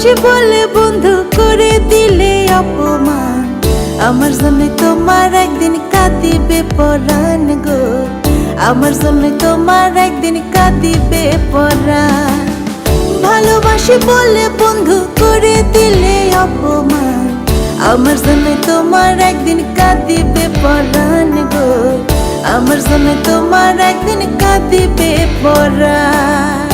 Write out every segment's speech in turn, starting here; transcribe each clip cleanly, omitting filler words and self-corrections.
ভালোবাসি বলে বন্ধু করে দিলে অপমান, আমার জন্য তোমার একদিন কাঁদিবে পরাণ গো, আমার জন্য তোমার একদিন কাঁদিবে পরাণ। ভালোবাসি বলে বন্ধু করে দিলে অপমান, আমার জন্য তোমার একদিন কাঁদিবে পরাণ গো, আমার জন্য তোমার একদিন কাঁদিবে পরাণ।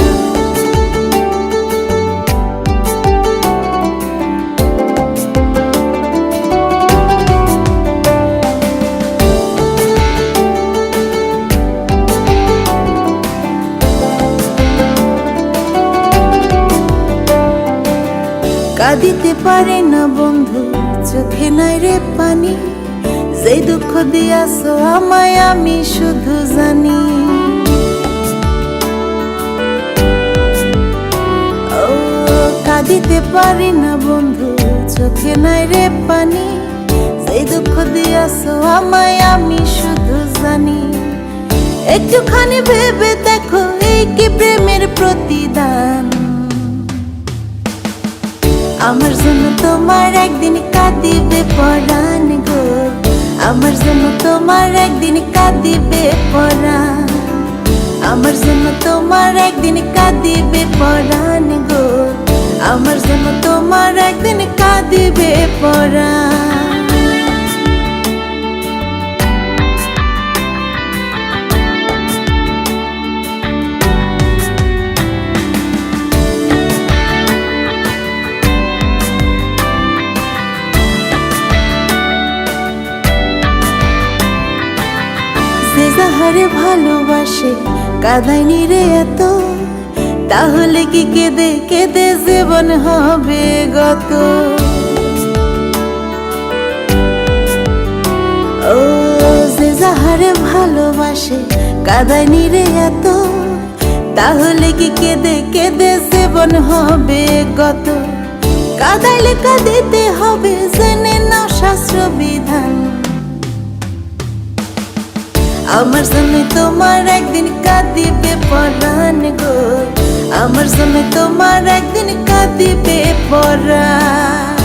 কাঁদিতে পারে না বন্ধু, চোখে নাই রে পানি, যে দুঃখ দিয়াছো আমায় আমি শুধু জানি। ও কাঁদিতে পারি না বন্ধু, চোখে নাই রে পানি, যে দুঃখ দিয়াছো আমায় আমি শুধু জানি। একটুখানি ভেবে দেখো এই কি প্রেমের প্রতিদান, আমার জন্য তোমার একদিন কাঁদিবে পরাণ গো, আমার জন্য তোমার একদিন কাঁদিবে পরাণ, আমার জন্য তোমার একদিন কাঁদিবে পরাণ গো, আমার জন্য তোমার একদিন কাঁদিবে পরাণ। যে যাহারে ভালোবাসে কাঁদায়নি রে এত, তাহলে কি কেঁদে কেঁদে জীবন হবে গত। ও যে যাহারে ভালোবাসে কাঁদায়নি রে এত, তাহলে কি কেঁদে কেঁদে জীবন হবে গত। কাঁদাইলে কাঁদিতে হবে জেনে নাও শাস্ত্র বিধান, আমার জন্য তোমার একদিন কাঁদিবে পরাণ গো, আমার জন্য তোমার একদিন কাঁদিবে পরাণ।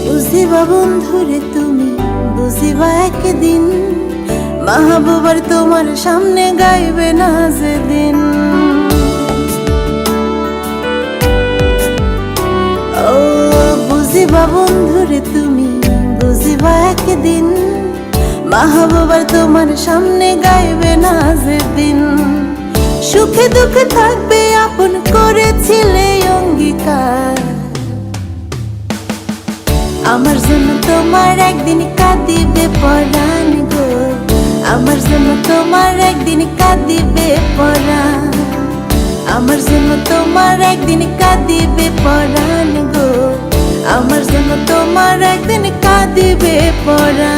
বুঝিবা বন্ধুরে তুমি, বুঝিবা একদিন, মাহবুবার তোমার সামনে গাইবে না যেদিন। ও বুঝিবা বন্ধুরে তুমি, বুঝিবা একদিন, মাহবুবার তোমার সামনে গাইবে না যেদিন। সুখে দুঃখে থাকবে আপন করেছিলে অঙ্গীকার, আমার জন্য তোমার একদিন কাঁদিবে পরাণ গো, আমার জন্য তোমার একদিন কাঁদিবে পরাণ, আমার জন্য তোমার একদিন কাঁদিবে পরাণ গো, আমার জন্য তোমার একদিন কাঁদিবে পরাণ।